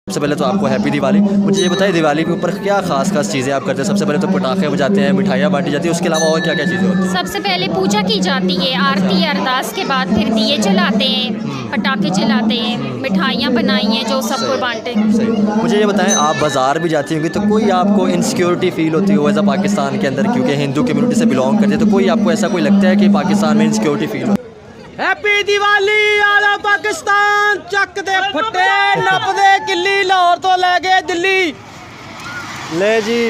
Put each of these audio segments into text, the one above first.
सबसे पहले तो आपको हैप्पी दिवाली। मुझे ये बताइए दिवाली के ऊपर क्या खास चीज़ें आप करते हैं? सबसे पहले तो पटाखे बजाते हैं, मिठाइयाँ बांटी जाती है, उसके अलावा और क्या क्या चीज़ें होती हैं? सबसे पहले पूजा की जाती है, आरती अरदास के बाद फिर दिए जलाते हैं, पटाखे जलाते हैं, मिठाइयाँ बनाई हैं जो सबको बांटे। सही। मुझे ये बताएं, आप बाज़ार भी जाती होंगी तो कोई आपको इनसिक्योरिटी फील होती हो एज अ पाकिस्तान के अंदर, क्योंकि हिंदू कम्युनिटी से बिलोंग करते हैं, तो कोई आपको ऐसा कोई लगता है कि पाकिस्तान में इनसिक्योरिटी फील हो? हैप्पी दिवाली आला पाकिस्तान, चक दे फट्टे नप दे किल्ली, लाहौर तो लैके दिल्ली। ले जी,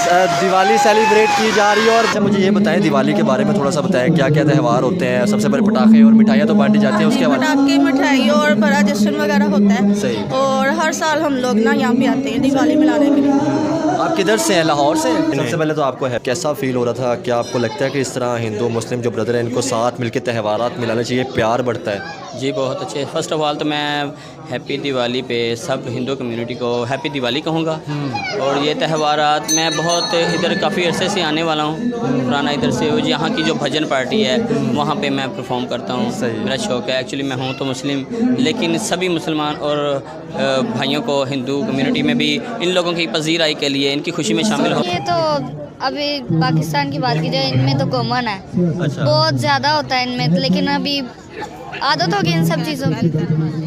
दिवाली सेलिब्रेट की जा रही है। और अच्छा मुझे ये बताएं दिवाली के बारे में थोड़ा सा बताएं, क्या क्या त्यौहार होते हैं? सबसे पहले पटाखे और मिठाइयाँ तो बांटी जाती हैं, उसके बाद पटाखे मिठाई और बड़ा जश्न वगैरह होता है। सही। और हर साल हम लोग ना यहाँ पे आते हैं दिवाली मनाने के लिए। आप किधर से हैं? लाहौर से? सबसे पहले तो आपको है कैसा फील हो रहा था? क्या आपको लगता है कि इस तरह हिंदू मुस्लिम जो ब्रदर हैं इनको साथ मिलकर त्यौहारात मिलाने चाहिए, प्यार बढ़ता है? जी बहुत अच्छे। फ़र्स्ट ऑफ़ ऑल तो मैं हैप्पी दिवाली पे सब हिंदू कम्युनिटी को हैप्पी दिवाली कहूँगा। और ये त्यौहारात मैं बहुत इधर काफ़ी अरसे से आने वाला हूँ, पुराना इधर से। यहाँ की जो भजन पार्टी है वहाँ पे मैं परफॉर्म करता हूँ। मेरा शौक़ है, एक्चुअली मैं हूँ तो मुस्लिम, लेकिन सभी मुसलमान और भाइयों को हिंदू कम्युनिटी में भी इन लोगों की पजीराई के लिए इनकी खुशी में शामिल हो। ये तो अभी पाकिस्तान की बात की जाए, इनमें तो कॉमन है। अच्छा। बहुत ज़्यादा होता है इनमें, लेकिन अभी आदत हो गई इन सब चीज़ों की।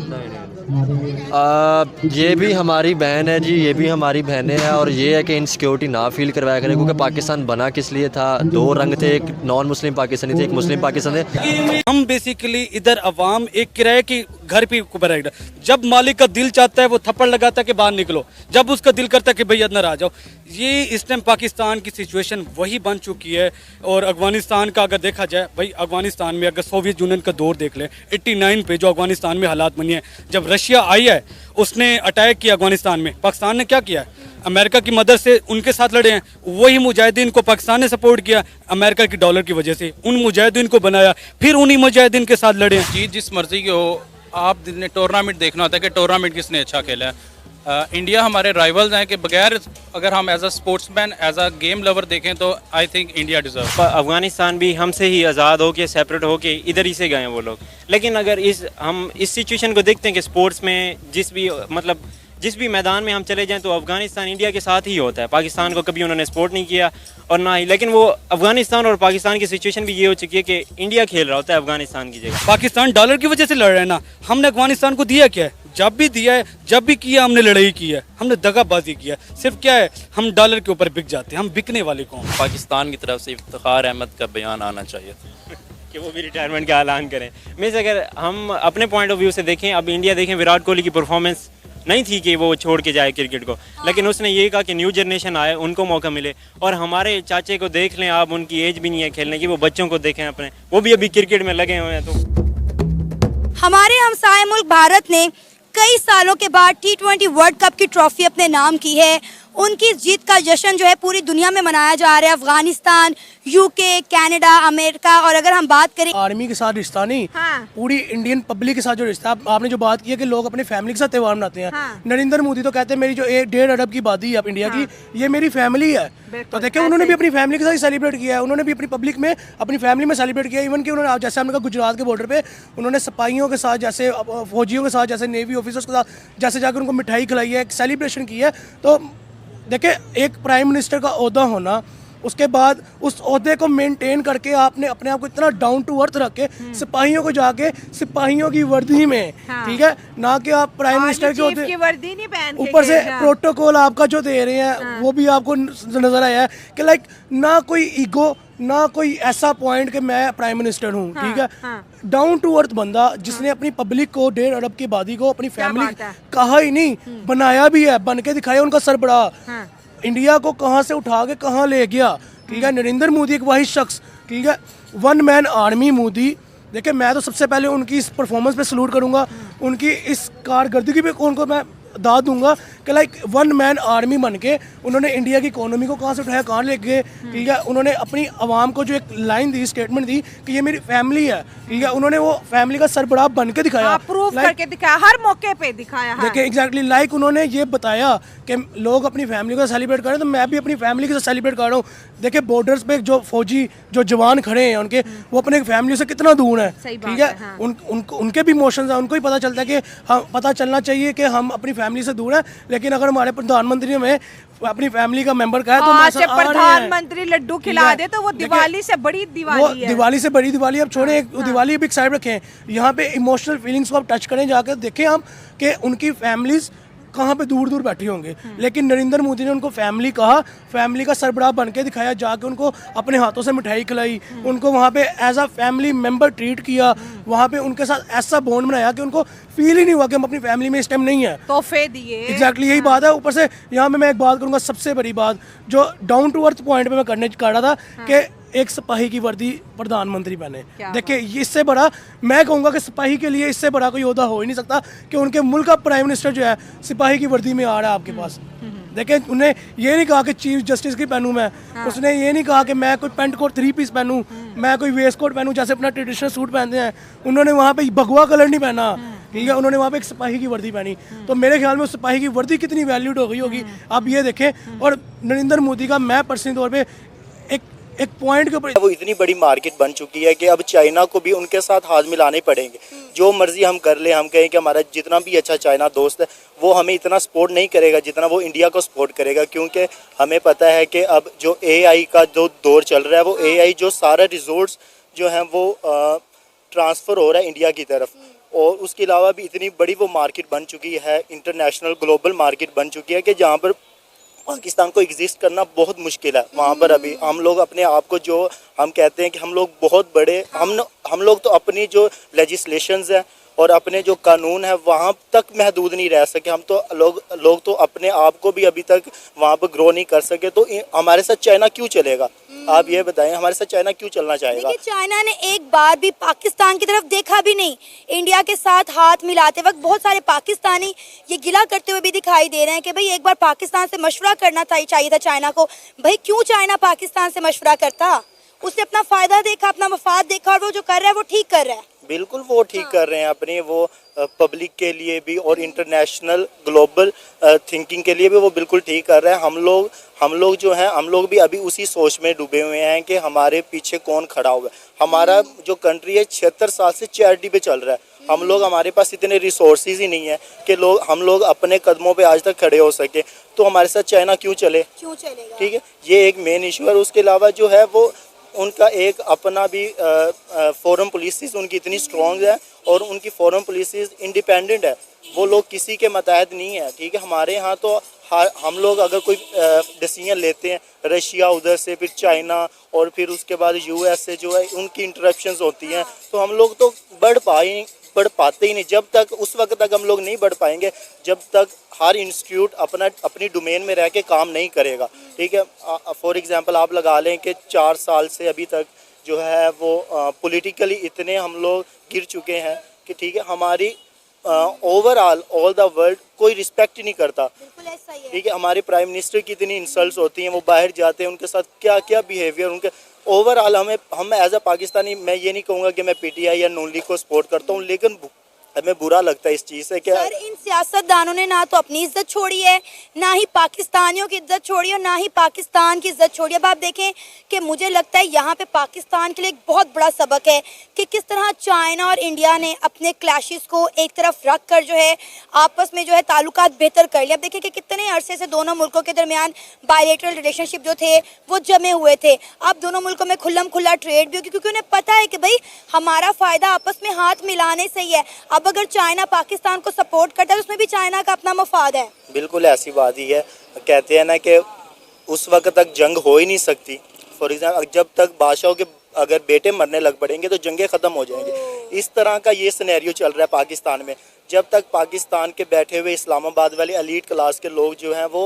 ये भी हमारी बहन है जी, ये भी हमारी बहनें हैं। और ये है कि इनसिक्योरिटी ना फील करवाया करें, क्योंकि पाकिस्तान बना किस लिए था? दो रंग थे, एक नॉन मुस्लिम पाकिस्तानी थे, एक मुस्लिम पाकिस्तानी थे। हम बेसिकली इधर अवाम एक किराए की घर पे ऊपर, जब मालिक का दिल चाहता है वो थप्पड़ लगाता है कि बाहर निकलो, जब उसका दिल करता है कि भैया अंदर आ जाओ। ये इस टाइम पाकिस्तान की सिचुएशन वही बन चुकी है। और अफगानिस्तान का अगर देखा जाए, भाई अफगानिस्तान में अगर सोवियत यूनियन का दौर देख लें, 89 पे जो अफगानिस्तान में हालात बनी है, जब रशिया आई है उसने अटैक किया अफगानिस्तान में, पाकिस्तान ने क्या किया? अमेरिका की मदद से उनके साथ लड़े हैं। वही मुजाहिदीन को पाकिस्तान ने सपोर्ट किया, अमेरिका की डॉलर की वजह से उन मुजाहिदीन को बनाया, फिर उन्हीं मुजाहिदीन के साथ लड़े हैं। जीत जिस मर्जी की हो, आप ने टूर्नामेंट देखना होता है कि टूर्नामेंट किसने अच्छा खेला है। इंडिया हमारे राइवल्स हैं कि बगैर, अगर हम as a sportsman as a game lover देखें तो I think India deserve. Afghanistan भी हमसे ही आज़ाद हो के सेपरेट हो के इधर ही से गए हैं वो लोग। लेकिन अगर हम इस सिचुएशन को देखते हैं कि स्पोर्ट्स में जिस भी मैदान में हम चले जाएं तो अफगानिस्तान इंडिया के साथ ही होता है। पाकिस्तान को कभी उन्होंने सपोर्ट नहीं किया और ना ही, लेकिन वो अफगानिस्तान और पाकिस्तान की सिचुएशन भी ये हो चुकी है कि इंडिया खेल रहा होता है अफगानिस्तान की जगह। पाकिस्तान डॉलर की वजह से लड़ रहे हैं ना, हमने अफगानिस्तान को दिया क्या है? जब भी दिया है, जब भी किया हमने लड़ाई की है, हमने दगाबाजी किया है। सिर्फ क्या है, हम डॉलर के ऊपर बिक जाते हैं, हम बिकने वाले कौन? पाकिस्तान की तरफ से इफ्तिखार अहमद का बयान आना चाहिए था कि वो भी रिटायरमेंट का ऐलान करें। मीन्स अगर हम अपने पॉइंट ऑफ व्यू से देखें, अब इंडिया देखें, विराट कोहली की परफॉर्मेंस नहीं थी कि वो छोड़ के जाए क्रिकेट को, लेकिन उसने ये कहा कि न्यू जनरेशन आए, उनको मौका मिले। और हमारे चाचे को देख लें आप, उनकी एज भी नहीं है खेलने की, वो बच्चों को देखें अपने, वो भी अभी क्रिकेट में लगे हुए हैं। तो हमारे हमसाए मुल्क भारत ने कई सालों के बाद T20 वर्ल्ड कप की ट्रॉफी अपने नाम की है। उनकी जीत का जश्न जो है पूरी दुनिया में मनाया जा रहा है। Afghanistan, UK, Canada, America. और अगर हम बात करें आर्मी के साथ रिश्ता नहीं, पूरी इंडियन पब्लिक के साथ जो रिश्ता, आपने जो बात की है कि लोग अपनी फैमिली के साथ त्यौहार मनाते हैं। नरेंद्र मोदी तो कहते हैं मेरी जो 1.5 अरब की आबादी है इंडिया की, ये मेरी फैमिली है। तो देखिए उन्होंने भी अपनी फैमिली के साथ सेलिब्रेट किया है, उन्होंने भी अपनी पब्लिक में अपनी फैमिली में सेलिब्रेट किया। इवन कि उन्होंने, जैसे हमने कहा गुजरात के बॉर्डर पे उन्होंने सिपाहियों के साथ, जैसे फौजियों के साथ, जैसे नेवी ऑफिसर्स के साथ जैसे जाकर उनको मिठाई खिलाई है, सेलिब्रेशन की है। तो देखिए एक प्राइम मिनिस्टर का ओहदा होना, उसके बाद उस ओहदे को मेंटेन करके आपने अपने आप को इतना डाउन टू अर्थ रख के सिपाहियों को जाके सिपाहियों की वर्दी में, ठीक है ना, कि आप प्राइम मिनिस्टर के ओहदे वर्दी नहीं पहन के, ऊपर से प्रोटोकॉल आपका जो दे रहे हैं वो भी आपको नजर आया है कि लाइक ना कोई ईगो, ना कोई ऐसा पॉइंट कि मैं प्राइम मिनिस्टर हूँ, ठीक है। डाउन टू अर्थ बंदा जिसने अपनी पब्लिक को, 1.5 अरब की आबादी को अपनी फैमिली कहा ही नहीं, बनाया भी है, बन के दिखाया उनका सरबराह। इंडिया को कहाँ से उठा के कहाँ ले गया, ठीक है। नरेंद्र मोदी एक वाहिद शख्स, ठीक है, वन मैन आर्मी मोदी। देखिए मैं तो सबसे पहले उनकी इस परफॉर्मेंस पे सलूट करूँगा, उनकी इस कारकर्दगी पे उनको मैं दाद दूंगा कि लाइक वन मैन आर्मी बन के उन्होंने इंडिया की इकोनॉमी को कहाँ से उठाया, कहाँ ले गए, ठीक है। उन्होंने अपनी आवाम को जो एक लाइन दी, स्टेटमेंट दी कि ये मेरी फैमिली है, ठीक है। उन्होंने वो फैमिली का सरबराह बन के दिखाया, प्रूफ करके दिखाया, हर मौके पे दिखाया। देखिए एग्जैक्टली लाइक उन्होंने ये बताया कि लोग अपनी फैमिली का सेलिब्रेट करें, तो मैं भी अपनी फैमिली के साथ सेलिब्रेट कर रहा हूँ। देखिए बॉर्डर्स पे जो फौजी, जो जवान खड़े हैं उनके, वो अपने फैमिली से कितना दूर है, ठीक है। उनके भी इमोशंस हैं, उनको ही पता चलता है कि हम, पता चलना चाहिए कि हम अपनी फैमिली से दूर है, लेकिन अगर हमारे प्रधानमंत्री हमें अपनी फैमिली का मेंबर कहा तो आज से प्रधानमंत्री लड्डू खिला दे तो वो दिवाली से बड़ी दिवाली है। दिवाली से बड़ी दिवाली। अब छोड़े, दिवाली भी एक साइड रखें, यहाँ पे इमोशनल फीलिंग्स को आप टच करें, जाकर देखें हम कि उनकी फैमिलीज कहाँ पे दूर दूर बैठी होंगे, लेकिन नरेंद्र मोदी ने उनको फैमिली कहा, फैमिली का सरबराह बन के दिखाया, जाके उनको अपने हाथों से मिठाई खिलाई, उनको वहाँ पे as a family member treat किया, वहाँ पे उनके साथ ऐसा बॉन्ड बनाया कि उनको फील ही नहीं हुआ कि हम अपनी फैमिली में इस टाइम नहीं है। तोहफे दिए। एग्जैक्टली यही बात है। ऊपर से यहाँ पे मैं एक बात करूँगा, सबसे बड़ी बात जो डाउन टू अर्थ पॉइंट पे मैं कर रहा था कि एक सिपाही की वर्दी प्रधानमंत्री पहने। देखिए इससे बड़ा मैं कहूँगा कि सिपाही के लिए इससे बड़ा कोई ओहदा हो ही नहीं सकता कि उनके मुल्क का प्राइम मिनिस्टर जो है सिपाही की वर्दी में आ रहा है आपके पास। देखिए उन्हें ये नहीं कहा कि चीफ जस्टिस की पहनूं मैं, उसने ये नहीं कहा कि मैं कोई पेंट कोट 3 पीस पहनूं, मैं कोई वेस्ट कोट पहनूं जैसे अपना ट्रेडिशनल सूट पहनते हैं। उन्होंने वहाँ पे भगवा कलर नहीं पहना, ठीक है, उन्होंने वहाँ पे एक सिपाही की वर्दी पहनी। तो मेरे ख्याल में उस सिपाही की वर्दी कितनी वैल्यूड हो गई होगी आप ये देखें। और नरेंद्र मोदी का मैं पर्सनली तौर पर एक पॉइंट के ऊपर, वो इतनी बड़ी मार्केट बन चुकी है कि अब चाइना को भी उनके साथ हाथ मिलाने पड़ेंगे। जो मर्जी हम कर ले, हम कहें कि हमारा जितना भी अच्छा चाइना दोस्त है वो हमें इतना सपोर्ट नहीं करेगा जितना वो इंडिया को सपोर्ट करेगा, क्योंकि हमें पता है कि अब जो AI का जो दौर चल रहा है वो AI जो सारा रिजोर्ट्स जो हैं वो ट्रांसफ़र हो रहा है इंडिया की तरफ। और उसके अलावा भी इतनी बड़ी वो मार्केट बन चुकी है, इंटरनेशनल ग्लोबल मार्केट बन चुकी है कि जहाँ पर पाकिस्तान को एग्जिस्ट करना बहुत मुश्किल है। वहाँ पर अभी हम लोग अपने आप को जो हम कहते हैं कि हम लोग बहुत बड़े, हम लोग तो अपनी जो लेजिस्लेशंस हैं और अपने जो कानून है वहाँ तक महदूद नहीं रह सके। हम तो लोग तो अपने आप को भी अभी तक वहाँ पर ग्रो नहीं कर सके। तो हमारे साथ चाइना क्यों चलेगा? आप ये बताएं, हमारे साथ चाइना क्यों चलना चाहेगा? चाइना ने एक बार भी पाकिस्तान की तरफ देखा भी नहीं। इंडिया के साथ हाथ मिलाते वक्त बहुत सारे पाकिस्तानी ये गिला करते हुए भी दिखाई दे रहे हैं कि भाई एक बार पाकिस्तान से मशवरा करना चाहिए था चाइना को। भाई क्यों चाइना पाकिस्तान से मशवरा करता? उसने अपना फायदा देखा, अपना मफाद देखा, और वो जो कर रहा है वो ठीक कर रहा है। बिल्कुल वो ठीक कर रहे हैं अपने, वो पब्लिक के लिए भी और इंटरनेशनल ग्लोबल थिंकिंग के लिए भी वो बिल्कुल ठीक कर रहे हैं। हम लोग जो हैं, हम लोग भी अभी उसी सोच में डूबे हुए हैं कि हमारे पीछे कौन खड़ा हुआ है। हमारा जो कंट्री है 76 साल से चैरिटी पे चल रहा है। हम लोग, हमारे पास इतने रिसोर्सेज ही नहीं है कि हम लोग अपने कदमों पे आज तक खड़े हो सके। तो हमारे साथ चाइना क्यों चलेगा? ठीक है, ये एक मेन इशू है। और उसके अलावा जो है वो उनका एक अपना भी फॉरेन पॉलिसीज़ उनकी इतनी स्ट्रॉन्ग है और उनकी फॉरेन पॉलिसीज़ इंडिपेंडेंट है, वो लोग किसी के मतहत नहीं है। ठीक है, हमारे यहाँ तो हम लोग अगर कोई डिसीजन लेते हैं, रशिया उधर से, फिर चाइना और फिर उसके बाद US से जो है उनकी इंटरप्शंस होती हैं, तो हम लोग तो बढ़ पाते ही नहीं। जब तक उस वक्त तक हम लोग नहीं बढ़ पाएंगे जब तक हर इंस्टीट्यूट अपनी डोमेन में रह के काम नहीं करेगा। ठीक है, फॉर एग्जांपल आप लगा लें कि 4 साल से अभी तक जो है वो पॉलिटिकली इतने हम लोग गिर चुके हैं कि ठीक है, हमारी ओवरऑल ऑल द वर्ल्ड कोई रिस्पेक्ट ही नहीं करता। ठीक है, हमारे प्राइम मिनिस्टर की इतनी इंसल्ट्स होती हैं, वो बाहर जाते हैं, उनके साथ क्या क्या बिहेवियर उनके ओवरऑल हम एज अ पाकिस्तानी, मैं ये नहीं कहूँगा कि मैं PTI या नून लीग को सपोर्ट करता हूँ, लेकिन हमें बुरा लगता है इस चीज़ से। क्या इन सियासतदानों ने ना तो अपनी इज्जत छोड़ी है, ना ही पाकिस्तानियों की इज्जत छोड़ी और ना ही पाकिस्तान की इज्जत छोड़ी। अब आप देखें कि मुझे लगता है यहाँ पे पाकिस्तान के लिए एक बहुत बड़ा सबक है कि किस तरह चाइना और इंडिया ने अपने क्लैशेस को एक तरफ रख कर जो है आपस में जो है ताल्लुकात बेहतर कर लिया। अब देखें कि कितने अरसे से दोनों मुल्कों के दरमियान बायलैटरल रिलेशनशिप जो थे वो जमे हुए थे। अब दोनों मुल्कों में खुल्लम खुल्ला ट्रेड भी होगी, क्योंकि उन्हें पता है कि भाई हमारा फ़ायदा आपस में हाथ मिलाने से ही है। अब अगर चाइना पाकिस्तान को सपोर्ट करता है तो उसमें भी चाइना का अपना मफाद है। बिल्कुल ऐसी बात ही है। कहते हैं ना कि उस वक्त तक जंग हो ही नहीं सकती। फॉर एग्जाम्पल जब तक बादशाहों के अगर बेटे मरने लग पड़ेंगे तो जंगें ख़त्म हो जाएंगे। इस तरह का ये सिनेरियो चल रहा है पाकिस्तान में। जब तक पाकिस्तान के बैठे हुए इस्लामाबाद वाले एलीट क्लास के लोग जो हैं वो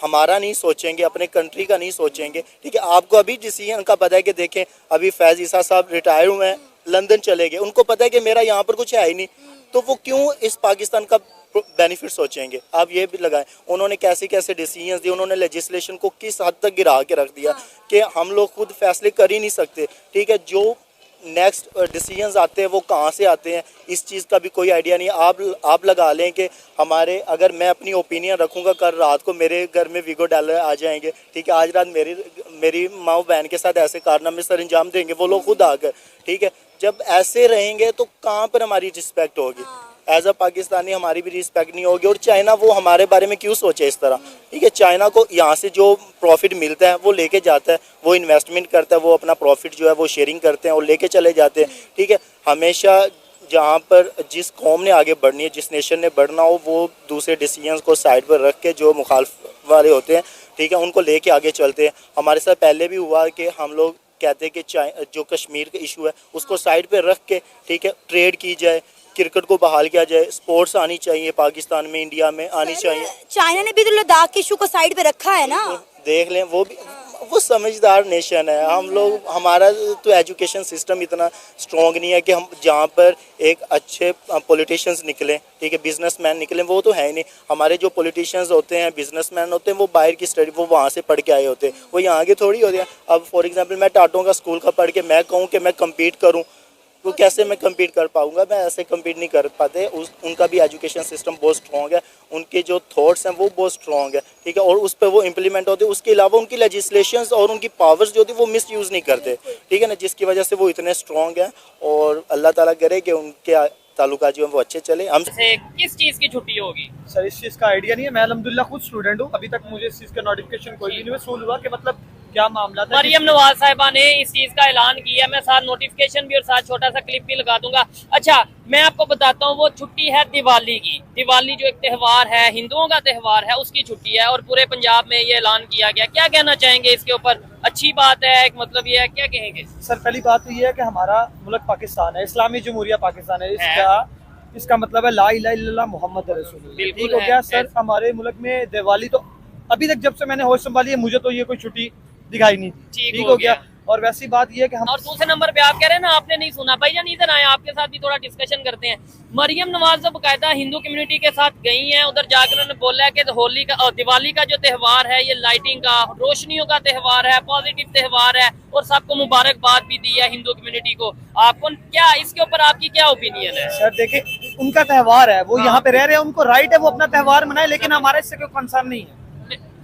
हमारा नहीं सोचेंगे, अपने कंट्री का नहीं सोचेंगे। ठीक है, आपको अभी डिसीजन का पता है कि देखें अभी फैज़ ईसा साहब रिटायर हुए हैं, लंदन चले गए, उनको पता है कि मेरा यहाँ पर कुछ है ही नहीं, तो वो क्यों इस पाकिस्तान का बेनिफिट सोचेंगे? आप ये भी लगाएं उन्होंने कैसे कैसे डिसीजंस दिए, उन्होंने लेजिस्लेशन को किस हद तक गिरा के रख दिया कि हम लोग खुद फैसले कर ही नहीं सकते। ठीक है, जो नेक्स्ट डिसीजंस आते हैं वो कहाँ से आते हैं इस चीज़ का भी कोई आइडिया नहीं। आप लगा लें कि हमारे, अगर मैं अपनी ओपिनियन रखूँगा, कल रात को मेरे घर में वीगो डॉलर आ जाएंगे। ठीक है, आज रात मेरी माँ बहन के साथ ऐसे कारनामे सर अंजाम देंगे वो लोग खुद आकर। ठीक है, जब ऐसे रहेंगे तो कहाँ पर हमारी रिस्पेक्ट होगी? एज अ पाकिस्तानी हमारी भी रिस्पेक्ट नहीं होगी। और चाइना वो हमारे बारे में क्यों सोचे इस तरह, ठीक है। चाइना को यहाँ से जो प्रॉफिट मिलता है वो लेके जाता है, वो इन्वेस्टमेंट करता है, वो अपना प्रॉफिट जो है वो शेयरिंग करते हैं और लेके चले जाते हैं, ठीक है। हमेशा जहाँ पर जिस कौम ने आगे बढ़नी है, जिस नेशन ने बढ़ना हो, वो दूसरे डिसीजंस को साइड पर रख के जो मुखालिफ वाले होते हैं, ठीक है, उनको लेके आगे चलते हैं। हमारे साथ पहले भी हुआ कि हम लोग कहते हैं कि जो कश्मीर का इशू है उसको साइड पे रख के, ठीक है, ट्रेड की जाए, क्रिकेट को बहाल किया जाए, स्पोर्ट्स आनी चाहिए पाकिस्तान में, इंडिया में आनी चाहिए। चाइना ने भी तो लद्दाख के इशू को साइड पे रखा है ना, देख लें, वो समझदार नेशन है। हम लोग, हमारा तो एजुकेशन सिस्टम इतना स्ट्रॉन्ग नहीं है कि हम जहाँ पर एक अच्छे पॉलिटिशियंस निकलें, ठीक है, बिजनेसमैन निकलें, वो तो है ही नहीं। हमारे जो पॉलिटिशियंस होते हैं, बिजनेसमैन होते हैं, वो बाहर की स्टडी, वो वहाँ से पढ़ के आए होते हैं, वो यहाँ के थोड़ी होते हैं। अब फॉर एग्जांपल मैं टाटों का स्कूल का पढ़ के मैं कहूँ कि मैं कम्पीट करूँ, वो कैसे मैं कम्पीट कर पाऊँगा? मैं ऐसे कम्पीट नहीं कर पाते। उनका भी एजुकेशन सिस्टम बहुत स्ट्रॉन्ग है, उनके जो थॉट्स हैं वो बहुत स्ट्रॉन्ग है, ठीक है, और उस पर वो इम्प्लीमेंट होते हैं। उसके अलावा उनकी लेजिस्लेशंस और उनकी पावर्स जो होती है वो मिस यूज़ नहीं करते, ठीक है ना, जिसकी वजह से वो इतने स्ट्रॉन्ग हैं। और अल्लाह ताला करे कि उनके ताल्लुका जो है वो अच्छे चले। हम किस चीज़ की छुट्टी होगी सर? इस चीज़ का आइडिया नहीं है। मैं अल्हम्दुलिल्लाह खुद स्टूडेंट हूँ, अभी तक मुझे इस चीज़ का नोटिफिकेशन कोई भी नहीं वसूल हुआ कि मतलब क्या मामला था। मरियम नवाज साहिबा ने इस चीज का ऐलान किया, मैं साथ नोटिफिकेशन भी और साथ छोटा सा क्लिप भी लगा दूंगा। अच्छा, मैं आपको बताता हूँ, वो छुट्टी है दिवाली की। दिवाली जो एक त्यौहार है, हिंदुओं का त्यौहार है, उसकी छुट्टी है और पूरे पंजाब में ये ऐलान किया गया। क्या कहना चाहेंगे इसके ऊपर? अच्छी बात है, एक मतलब ये है, क्या कहेंगे? सर पहली बात तो ये है कि हमारा मुल्क पाकिस्तान है, इस्लामी जमहूरिया पाकिस्तान है, इसका मतलब है ला इलाहा इल्लल्लाह मुहम्मद रसूलुल्लाह, ठीक हो गया। सर हमारे मुल्क में दिवाली तो अभी तक जब से मैंने होश संभाली है मुझे तो ये कोई छुट्टी दिखाई नहीं थी, ठीक हो गया। और वैसी बात ये है कि हम, और दूसरे नंबर पे आप कह रहे हैं ना आपने नहीं सुना, भाईजान इधर आए, आपके साथ भी थोड़ा डिस्कशन करते हैं। मरियम नवाज जो बकायदा हिंदू कम्युनिटी के साथ गई हैं, उधर जाकर उन्होंने बोला है कि होली का और दिवाली का जो त्यौहार है ये लाइटिंग का, रोशनियों का त्यौहार है, पॉजिटिव त्यौहार है और सबको मुबारकबाद भी दी है हिंदू कम्युनिटी को। आपको क्या इसके ऊपर आपकी क्या ओपिनियन है? सर देखिए, उनका त्यौहार है, वो यहाँ पे रह रहे हैं, उनको राइट है वो अपना त्यौहार मनाए, लेकिन हमारे इससे कोई कंसर्न नहीं है।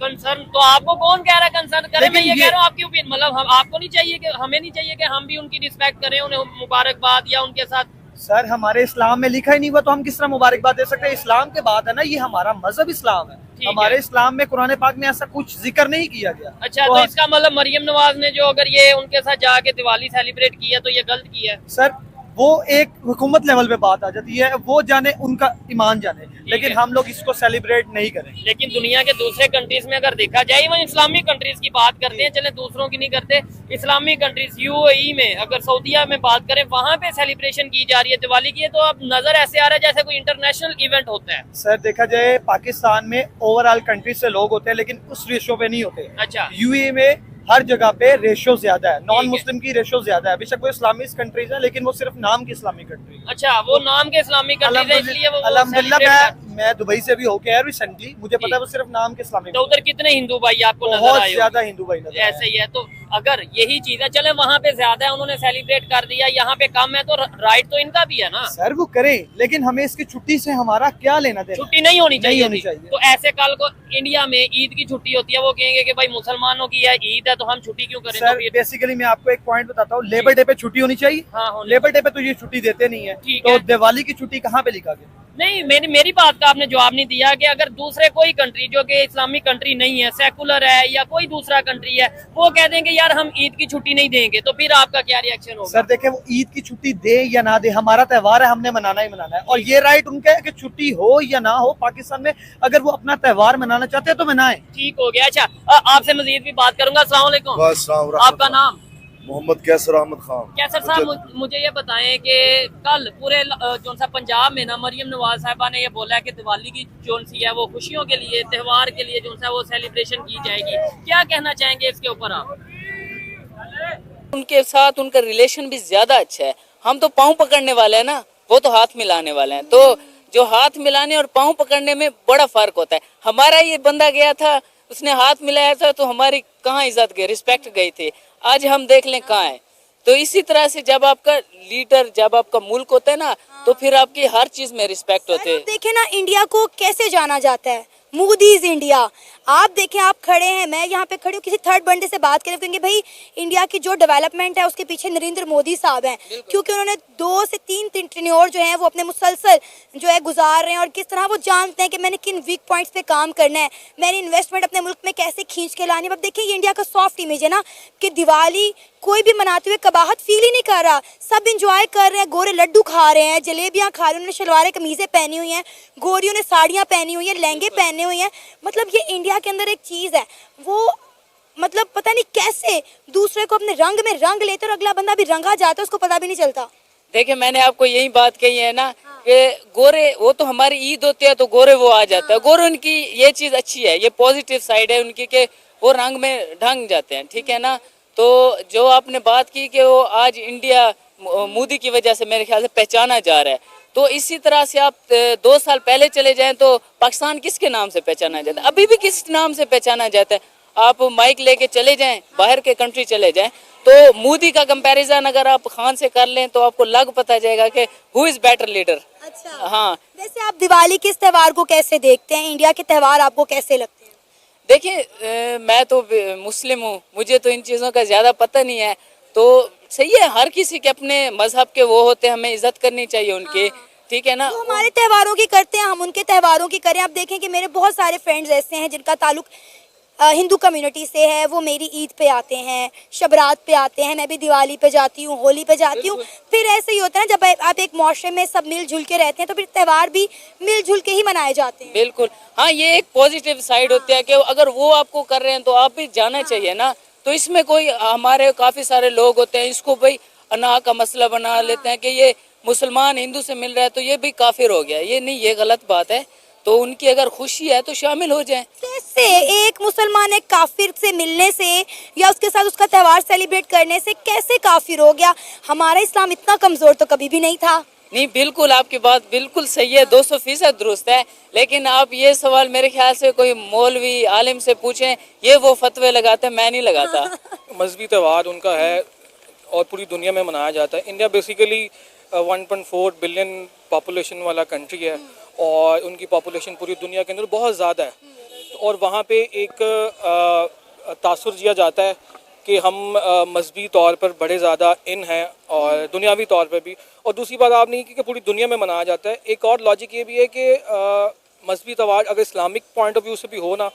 कंसर्न तो आपको कौन कह रहा है कंसर्न करे? मैं ये कह रहा हूँ आपकी ओपिनियन, मतलब हम आपको नहीं चाहिए कि हमें नहीं चाहिए कि हम भी उनकी रिस्पेक्ट करें, उन्हें मुबारकबाद या उनके साथ? सर हमारे इस्लाम में लिखा ही नहीं हुआ तो हम किस तरह मुबारकबाद दे सकते हैं? इस्लाम के बाद है ना, ये हमारा मजहब इस्लाम है, हमारे इस्लाम में कुरान पाक में ऐसा कुछ जिक्र नहीं किया गया। अच्छा, तो इसका मतलब मरियम नवाज ने जो अगर ये उनके साथ जाके दिवाली सेलिब्रेट किया तो ये गलत किया है? सर वो एक हुकूमत लेवल पे बात आ जाती है, वो जाने, उनका ईमान जाने, लेकिन हम लोग इसको सेलिब्रेट नहीं करें। लेकिन दुनिया के दूसरे कंट्रीज में अगर देखा जाए, वो इस्लामिक कंट्रीज की बात करते हैं, चले दूसरों की नहीं करते, इस्लामिक कंट्रीज यूएई में, अगर सऊदीया में बात करें, वहाँ पे सेलिब्रेशन की जा रही है दिवाली की, तो अब नजर ऐसे आ रहा है जैसे कोई इंटरनेशनल इवेंट होता है। सर देखा जाए पाकिस्तान में ओवरऑल कंट्री से लोग होते हैं, लेकिन उस रेशो पे नहीं होते। अच्छा, यूएई में हर जगह पे रेशो ज्यादा है, नॉन मुस्लिम की रेशो ज्यादा है। बेशक वो इस्लामिक कंट्रीज है, लेकिन वो सिर्फ नाम की इस्लामिक कंट्री। अच्छा, वो नाम के इस्लामिक कंट्रीज है, इसलिए वो अल्हम्दुलिल्लाह मैं दुबई से भी होके आया रिसेंटली, मुझे पता है वो सिर्फ नाम के इस्लामिक। तो उधर कितने हिंदू भाई आपको नजर बहुत आए? ज्यादा हिंदू भाई नजर ऐसे ही है। तो अगर यही चीज है, चले वहाँ पे ज्यादा है, उन्होंने सेलिब्रेट कर दिया, यहाँ पे कम है, तो राइट तो इनका भी है ना? सर वो करें, लेकिन हमें इसकी छुट्टी से हमारा क्या लेना देना? छुट्टी नहीं होनी चाहिए, होनी चाहिए। तो ऐसे कल को इंडिया में ईद की छुट्टी होती है, वो कहेंगे कि भाई मुसलमानों की है ईद है तो हम छुट्टी क्यों करें? सर बेसिकली मैं आपको एक पॉइंट बताता हूँ, लेबर डे पे छुट्टी होनी चाहिए। हाँ, लेबर डे पे तो ये छुट्टी देते नहीं है, तो दिवाली की छुट्टी कहाँ पे लिखा गया? नहीं, मेरी बात का आपने जवाब नहीं दिया कि अगर दूसरे कोई कंट्री जो कि इस्लामिक कंट्री नहीं है, सेकुलर है या कोई दूसरा कंट्री है, वो कह देंगे यार हम ईद की छुट्टी नहीं देंगे, तो फिर आपका क्या रिएक्शन होगा? सर देखे, वो ईद की छुट्टी दे या ना दे, हमारा त्यौहार है, हमने मनाना ही मनाना है, और ये राइट उनका है कि छुट्टी हो या ना हो। पाकिस्तान में अगर वो अपना त्यौहार मनाना चाहते हैं तो मनाएं। ठीक हो गया। अच्छा, आपसे मजीद भी बात करूंगा। अस्सलाम वालेकुम, आपका नाम? मोहम्मद कैसर अहमद खान। कैसर साहब, मुझे ये बताएं कि कल पूरे जो सा पंजाब में ना मरियम नवाज साहिबा ने ये बोला है कि दिवाली की जो सी है वो खुशियों के लिए, त्यौहार के लिए जो सा वो सेलिब्रेशन की जाएगी, क्या कहना चाहेंगे इसके ऊपर आप? उनके साथ उनका रिलेशन भी ज्यादा अच्छा है। हम तो पाँव पकड़ने वाले हैं ना, वो तो हाथ मिलाने वाले हैं, तो जो हाथ मिलाने और पाँव पकड़ने में बड़ा फर्क होता है। हमारा ये बंदा गया था, उसने हाथ मिलाया था, तो हमारी कहाँ इज्जत गई, रिस्पेक्ट गई थी। आज हम देख लें कहाँ है। तो इसी तरह से जब आपका लीडर, जब आपका मुल्क होता है ना, तो फिर आपकी हर चीज में रिस्पेक्ट होते है। देखे ना इंडिया को कैसे जाना जाता है, मोदीज इंडिया। आप देखें, आप खड़े हैं, मैं यहाँ पे खड़ी हूँ, किसी थर्ड बंदे से बात करें क्योंकि भाई इंडिया की जो डेवलपमेंट है उसके पीछे नरेंद्र मोदी साहब हैं, क्योंकि उन्होंने 2 से 3 टेन्योर जो है वो अपने मुसलसल जो है गुजार रहे हैं और किस तरह वो जानते हैं कि मैंने किन वीक पॉइंट्स पे काम करना है, मैंने इन्वेस्टमेंट अपने मुल्क में कैसे खींच के लानी है। अब देखिए ये इंडिया का सॉफ्ट इमेज है ना कि दिवाली कोई भी मनाते हुए कबाहत फील ही नहीं कर रहा, सब इंजॉय कर रहे हैं, गोरे लड्डू खा रहे हैं, जलेबियां खा रहे हैं, उन्होंने शलवारें कमीज़ें पहनी हुई हैं, गोरियों ने साड़ियाँ पहनी हुई हैं, लहंगे पहने हुए हैं। मतलब ये इंडिया के अंदर एक चीज़ है, वो मतलब पता नहीं कैसे दूसरे को अपने रंग में रंग लेते और अगला बंदा भी रंगा जाता है, उसको पता भी नहीं चलता। देखिए मैंने आपको यही बात कही है ना कि गोरे वो तो हमारी ईद होती है तो गोरे वो आ जाता है, गोरे उनकी ये चीज़ अच्छी है, ये पॉजिटिव साइड है उनकी कि वो रंग में ढंग जाते हैं, ठीक है ना। तो जो आपने बात की कि वो आज इंडिया मोदी की वजह से मेरे ख्याल से पहचाना जा रहा है, तो इसी तरह से आप 2 साल पहले चले जाएं तो पाकिस्तान किसके नाम से पहचाना जाता है, अभी भी किस नाम से पहचाना जाता है। आप माइक लेके चले जाएं, बाहर के कंट्री चले जाएं, तो मोदी का कंपैरिजन अगर आप खान से कर लें तो आपको लग पता जाएगा कि हु इज़ बेटर लीडर। अच्छा हाँ, वैसे आप दिवाली के इस त्यौहार को कैसे देखते हैं, इंडिया के त्यौहार आपको कैसे लगते हैं? देखिए मैं तो मुस्लिम हूँ, मुझे तो इन चीज़ों का ज़्यादा पता नहीं है, तो सही है, हर किसी के अपने मजहब के वो होते हैं, हमें इज्जत करनी चाहिए उनकी, ठीक है ना। तो हमारे त्योहारों की करते हैं, हम उनके त्योहारों की करें। आप देखें कि मेरे बहुत सारे फ्रेंड्स ऐसे हैं जिनका ताल्लुक हिंदू कम्युनिटी से है, वो मेरी ईद पे आते हैं, शबरात पे आते हैं, मैं भी दिवाली पे जाती हूँ, होली पे जाती हूँ। फिर ऐसे ही होता है जब आप एक माशरे में सब मिलजुल के रहते हैं तो फिर त्यौहार भी मिलजुल के ही मनाए जाते हैं। बिल्कुल, हाँ, ये एक पॉजिटिव साइड होती है कि अगर वो आपको कर रहे हैं तो आप भी जाना चाहिए ना। तो इसमें कोई हमारे काफ़ी सारे लोग होते हैं इसको भाई अना का मसला बना लेते हैं कि ये मुसलमान हिंदू से मिल रहा है तो ये भी काफिर हो गया, ये नहीं, ये गलत बात है। तो उनकी अगर खुशी है तो शामिल हो जाएं। कैसे एक मुसलमान एक काफिर से मिलने से या उसके साथ उसका त्यौहार सेलिब्रेट करने से कैसे काफिर हो गया? हमारा इस्लाम इतना कमजोर तो कभी भी नहीं था। नहीं, बिल्कुल आपकी बात बिल्कुल सही है, 200% दुरुस्त है। लेकिन आप ये सवाल मेरे ख्याल से कोई मौलवी आलिम से पूछें, ये वो फतवे लगाते हैं, मैं नहीं लगाता। मजहबी त्यौहार उनका है और पूरी दुनिया में मनाया जाता है। इंडिया बेसिकली 1.4 बिलियन पॉपुलेशन वाला कंट्री है और उनकी पॉपुलेशन पूरी दुनिया के अंदर बहुत ज़्यादा है, और वहाँ पे एक तासुर दिया जाता है कि हम मजहबी तौर पर बड़े ज़्यादा इन हैं और दुनियावी तौर पर भी। और दूसरी बात आप नहीं कि पूरी दुनिया में मनाया जाता है। एक और लॉजिक ये भी है कि मजहबी त्यौहार अगर इस्लामिक पॉइंट ऑफ व्यू से भी हो ना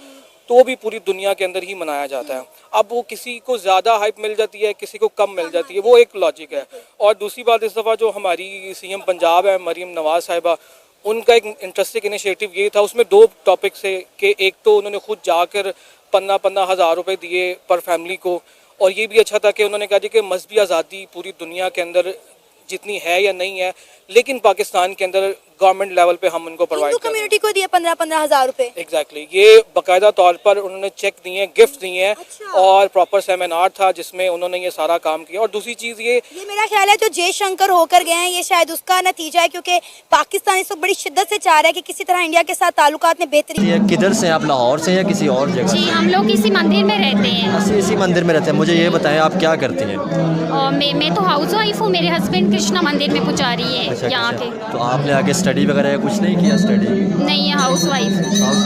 तो भी पूरी दुनिया के अंदर ही मनाया जाता है। अब वो किसी को ज़्यादा हाइप मिल जाती है, किसी को कम मिल जाती है, वो एक लॉजिक है। और दूसरी बात, इस दफ़ा जो हमारी सीएम पंजाब है मरीम नवाज साहिबा, उनका एक इंटरेस्टिंग इनिशिएटिव ये था, उसमें 2 टॉपिक्स है कि एक तो उन्होंने खुद जाकर 15-15 हज़ार रुपये दिए पर फैमिली को, और ये भी अच्छा था कि उन्होंने कहा कि मजहबी आज़ादी पूरी दुनिया के अंदर जितनी है या नहीं है, लेकिन पाकिस्तान के अंदर गवर्नमेंट लेवल पे हम उनको प्रोवाइड हिंदू कम्युनिटी को दिए 15-15 हज़ार रुपए। एग्जैक्टली, ये बाकायदा तौर पर उन्होंने चेक दिए हैं, गिफ्ट दिए हैं। अच्छा। और प्रॉपर सेमिनार था जिसमें उन्होंने ये सारा काम किया। और दूसरी चीज़ ये मेरा ख्याल है जो जयशंकर होकर गए हैं ये शायद उसका नतीजा है, क्योंकि पाकिस्तान इस वक्त बड़ी शिद्दत से चाह रहा है कि किसी तरह इंडिया के साथ ताल्लुकात में बेहतरी। किधर से आप, लाहौर से या किसी और जगह? जी, हम लोग इसी मंदिर में रहते हैं। इसी मंदिर में रहते हैं। मुझे ये बताएं आप क्या करती हैं? मैं तो हाउस वाइफ हूँ, मेरे हस्बैंड कृष्णा मंदिर में पुजारी है। अच्छा, यहाँ के। तो आपने आगे स्टडी वगैरह या कुछ नहीं किया? स्टडी नहीं, हाउस वाइफ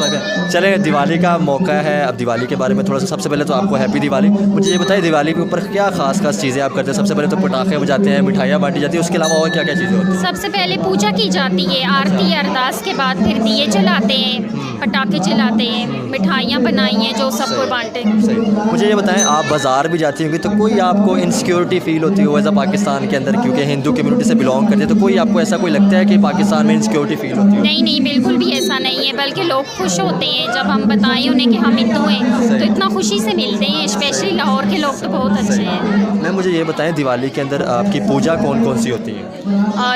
है। चले, दिवाली का मौका है, अब दिवाली के बारे में थोड़ा सा, सबसे पहले तो आपको हैप्पी दिवाली। मुझे ये बताइए दिवाली के ऊपर क्या खास चीज़ें आप करते हैं? सबसे पहले तो पटाखे बजाते हैं, मिठाइयाँ बांटी जाती है, उसके अलावा और क्या क्या चीज़ें होती हैं? सबसे पहले पूजा की जाती है, आरती अरदास के बाद फिर दिए जलाते हैं, पटाखे जलाते हैं, मिठाइयाँ बनाई हैं जो सबको बांटे। मुझे ये बताएं, आप बाज़ार भी जाती होंगी तो कोई आपको इनसिक्योरिटी फील होती हो एज अ पाकिस्तान के अंदर, क्योंकि हिंदू कम्युनिटी से बिलोंग करते हैं, तो कोई आपको ऐसा कोई लगता है कि पाकिस्तान में इनसिक्योरिटी फील होती है? नहीं नहीं, बिल्कुल भी ऐसा नहीं है, बल्कि लोग खुश होते हैं जब हम बताएं उन्हें कि हम हिंदू हैं, तो इतना खुशी से मिलते हैं। स्पेशली लाहौर के लोग तो बहुत अच्छे हैं। मैम मुझे ये बताएं, दिवाली के अंदर आपकी पूजा कौन कौन सी होती है?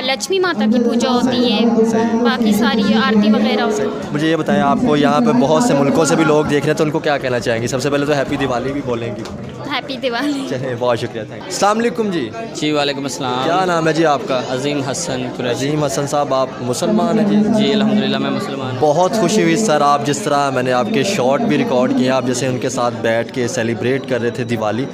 लक्ष्मी माता की पूजा होती है, बाकी सारी आरती वगैरह होती है। मुझे ये बताएं, आपको यहाँ पे बहुत से मुल्कों से भी लोग देख रहे हैं तो उनको क्या कहना चाहेंगी? सबसे पहले तो हैप्पी दिवाली भी बोलेंगी। हैप्पी दिवाली। चलिए, बहुत शुक्रिया, थैंक यू। अस्सलाम वालेकुम जी। जी वालेकुम अस्सलाम। क्या नाम है जी आपका? अजीम हसन कुरैशी। अजीम हसन साहब, आप मुसलमान हैं जी? जी अल्हम्दुलिल्लाह मैं मुसलमान। बहुत खुशी हुई सर, आप जिस तरह, मैंने आपके शॉट भी रिकॉर्ड किए, आप जैसे उनके साथ बैठ के सेलिब्रेट कर रहे थे दिवाली।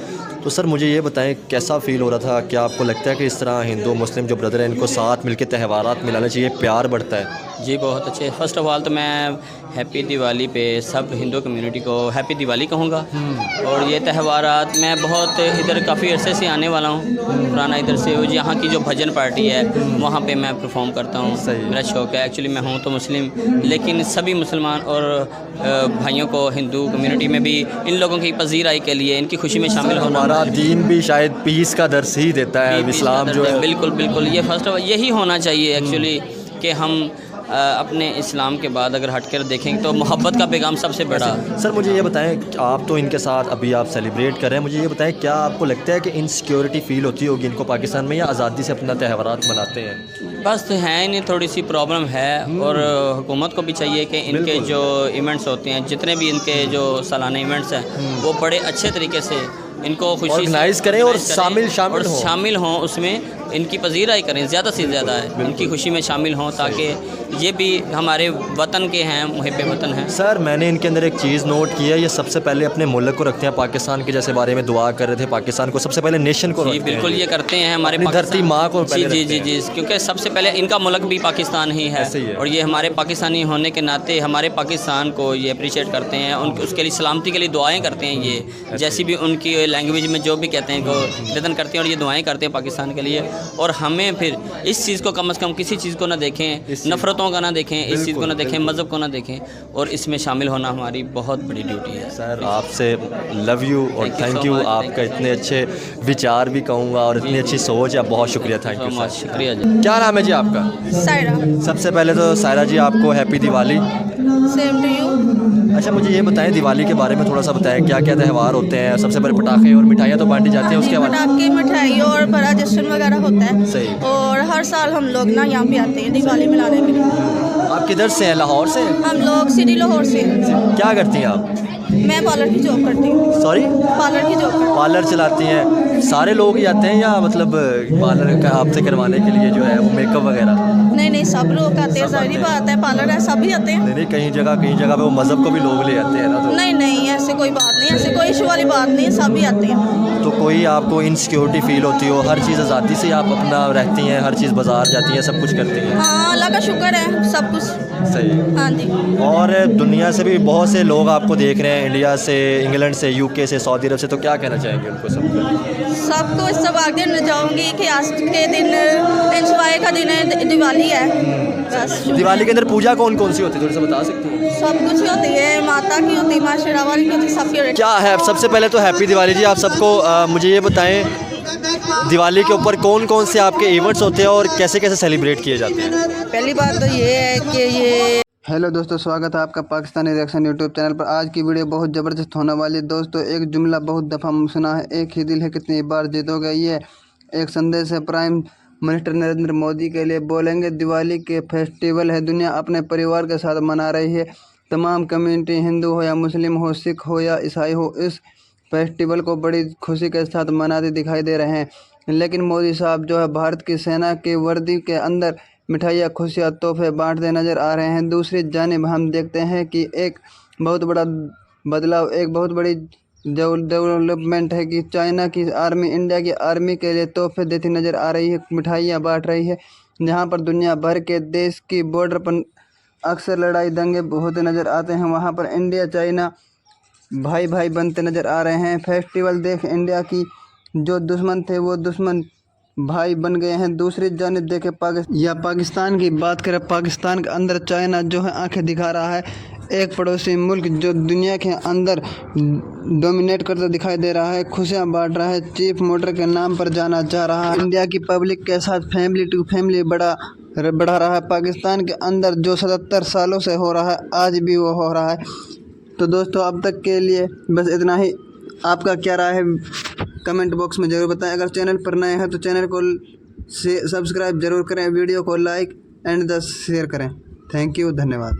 तो सर मुझे ये बताएं कैसा फ़ील हो रहा था? क्या आपको लगता है कि इस तरह हिंदू मुस्लिम जो ब्रदर हैं इनको साथ मिलकर त्यौहारात मिलाना चाहिए, प्यार बढ़ता है? जी बहुत अच्छे। फ़र्स्ट ऑफ़ ऑल तो मैं हैप्पी दिवाली पे सब हिंदू कम्युनिटी को हैप्पी दिवाली कहूँगा। और ये त्यौहारात मैं बहुत इधर काफ़ी अरसे से आने वाला हूँ, पुराना इधर से। यहाँ की जो भजन पार्टी है वहाँ पे मैं परफॉर्म करता हूँ, मेरा शौक़ है। एक्चुअली मैं हूँ तो मुस्लिम, लेकिन सभी मुसलमान और भाइयों को हिंदू कम्युनिटी में भी इन लोगों की पजीराई के लिए इनकी खुशी में शामिल होना। हमारा दीन भी शायद पीस का दर्स ही देता है, इस्लाम जो है। बिल्कुल बिल्कुल, ये फर्स्ट ऑफ यही होना चाहिए एक्चुअली कि हम अपने इस्लाम के बाद अगर हट कर देखें तो मोहब्बत का पैगाम सबसे बड़ा। सर मुझे ये बताएं, आप तो इनके साथ अभी आप सेलिब्रेट कर रहे हैं, मुझे ये बताएं क्या आपको लगता है कि इनसिक्योरिटी फ़ील होती होगी इनको पाकिस्तान में, या आज़ादी से अपना त्यौहारात मनाते हैं? बस तो है इन्हें थोड़ी सी प्रॉब्लम है, और हुकूमत को भी चाहिए कि इनके जो इवेंट्स होते हैं, जितने भी इनके जो सालाना इवेंट्स हैं वो बड़े अच्छे तरीके से इनको खुशी ऑर्गेनाइज़ करें और शामिल हों उसमें, इनकी पजीराई करें, ज़्यादा से ज़्यादा है इनकी खुशी में शामिल हों, ताकि ये भी हमारे वतन के हैं, मुहिब्बे वतन हैं। सर मैंने इनके अंदर एक चीज़ नोट की है, ये सबसे पहले अपने मुल्क को रखते हैं, पाकिस्तान के जैसे बारे में दुआ कर रहे थे, पाकिस्तान को सबसे पहले नेशन को जी बिल्कुल ये करते हैं, हमारे धरती माँ को जी जी जी जी, क्योंकि सबसे पहले इनका मुल्क भी पाकिस्तान ही है, और ये हमारे पाकिस्तानी होने के नाते हमारे पाकिस्तान को ये अप्रिशिएट करते हैं, उसके लिए सलामती के लिए दुआएँ करते हैं। ये जैसी भी उनकी लैंग्वेज में जो भी कहते हैं को निवेदन करते हैं, और ये दुआएँ करते हैं पाकिस्तान के लिए। और हमें फिर इस चीज़ को कम से कम किसी चीज़ को ना देखें, नफ़रतों का ना देखें, इस चीज़ को ना देखें, मज़हब को ना देखें, और इसमें शामिल होना हमारी बहुत बड़ी ड्यूटी है। सर आपसे लव यू और थैंक यू, आपका इतने अच्छे विचार भी कहूँगा और इतनी अच्छी सोच है, बहुत शुक्रिया, थैंक यू सर। शुक्रिया जी। क्या नाम है जी आपका? सायरा। सबसे पहले तो सायरा जी आपको happy Diwali. Same to you. अच्छा मुझे ये बताएं, दिवाली के बारे में थोड़ा सा बताएं, क्या क्या त्यौहार होते हैं? सबसे पहले पटाखे और मिठाइयाँ तो बांटी जाती हैं, उसके बाद पटाखे, मिठाई और बड़ा जश्न वगैरह होता है। सही। और हर साल हम लोग ना यहाँ पे आते हैं दिवाली मनाने के लिए। आप किधर से हैं? लाहौर से? हम लोग सिटी लाहौर से। क्या करती हैं आप? मैं पार्लर की जॉब करती हूँ। सॉरी? पार्लर की जॉब। पार्लर चलाती हैं? सारे लोग ही आते हैं या मतलब पार्लर का आपसे करवाने के लिए जो है वो मेकअप वगैरह? नहीं सब लोग आते हैं, सारी बात है, पार्लर है, सभी आते हैं। नहीं कहीं जगह पे वो मज़हब को भी लोग ले आते हैं ना, तो नहीं ऐसे कोई बात नहीं, ऐसे कोई इशू वाली बात नहीं है, सभी आते हैं। तो कोई आपको इनसिक्योरिटी फील होती हो? हर चीज़ आज़ादी से आप अपना रहती हैं, हर चीज़ बाजार जाती हैं, सब कुछ करती हैं? हाँ अल्लाह का शुक्र है, सब कुछ सही। हाँ जी। और दुनिया से भी बहुत से लोग आपको देख रहे हैं, इंडिया से, इंग्लैंड से, यूके से, सऊदी अरब से, तो क्या कहना चाहेंगे उनको? सबको इस सब आगे न जाऊँगी कि आज के दिन इंजॉय का दिन है, दिवाली है बस। दिवाली के अंदर पूजा कौन कौन सी होती है, थोड़ा सा बता सकते हैं? सब कुछ होती है, माता की होती है, माँ शेरावाली की होती है, सबकी। क्या है सबसे पहले तो हैप्पी दिवाली जी आप सबको। मुझे ये बताएं, दिवाली के ऊपर कौन कौन से आपके इवेंट्स होते हैं और कैसे कैसे सेलिब्रेट किए जाते हैं? पहली बात तो ये है कि ये हेलो दोस्तों, स्वागत है आपका पाकिस्तानी रिएक्शन यूट्यूब चैनल पर। आज की वीडियो बहुत ज़बरदस्त होने वाली है दोस्तों। एक जुमला बहुत दफ़ा सुना है, एक ही दिल है कितनी बार जीतोगे। ये एक संदेश है प्राइम मिनिस्टर नरेंद्र मोदी के लिए। बोलेंगे दिवाली के फेस्टिवल है, दुनिया अपने परिवार के साथ मना रही है। तमाम कम्युनिटी, हिंदू हो या मुस्लिम हो, सिख हो या ईसाई हो, इस फेस्टिवल को बड़ी खुशी के साथ मनाते दिखाई दे रहे हैं। लेकिन मोदी साहब जो है भारत की सेना की वर्दी के अंदर मिठाइयाँ, खुशियाँ, तोहफे बांटते नज़र आ रहे हैं। दूसरी जानिब हम देखते हैं कि एक बहुत बड़ा बदलाव, एक बहुत बड़ी डेवलपमेंट है कि चाइना की आर्मी इंडिया की आर्मी के लिए तोहफे देती नज़र आ रही है, मिठाइयाँ बांट रही है। जहाँ पर दुनिया भर के देश की बॉर्डर पर अक्सर लड़ाई दंगे होते नज़र आते हैं, वहाँ पर इंडिया चाइना भाई भाई बनते नज़र आ रहे हैं। फेस्टिवल देख इंडिया की जो दुश्मन थे वो दुश्मन भाई बन गए हैं। दूसरी जानिब देखे पाकिस्तान की बात करें, पाकिस्तान के अंदर चाइना जो है आंखें दिखा रहा है, एक पड़ोसी मुल्क जो दुनिया के अंदर डोमिनेट करता दिखाई दे रहा है, खुशियां बांट रहा है, चीफ मोटर के नाम पर जाना चाह रहा है, इंडिया की पब्लिक के साथ फैमिली टू फैमिली बढ़ा रहा है। पाकिस्तान के अंदर जो 77 सालों से हो रहा है, आज भी वो हो रहा है। तो दोस्तों अब तक के लिए बस इतना ही। आपका क्या राय है कमेंट बॉक्स में ज़रूर बताएं। अगर चैनल पर नए हैं तो चैनल को सब्सक्राइब ज़रूर करें, वीडियो को लाइक एंड शेयर करें। थैंक यू, धन्यवाद।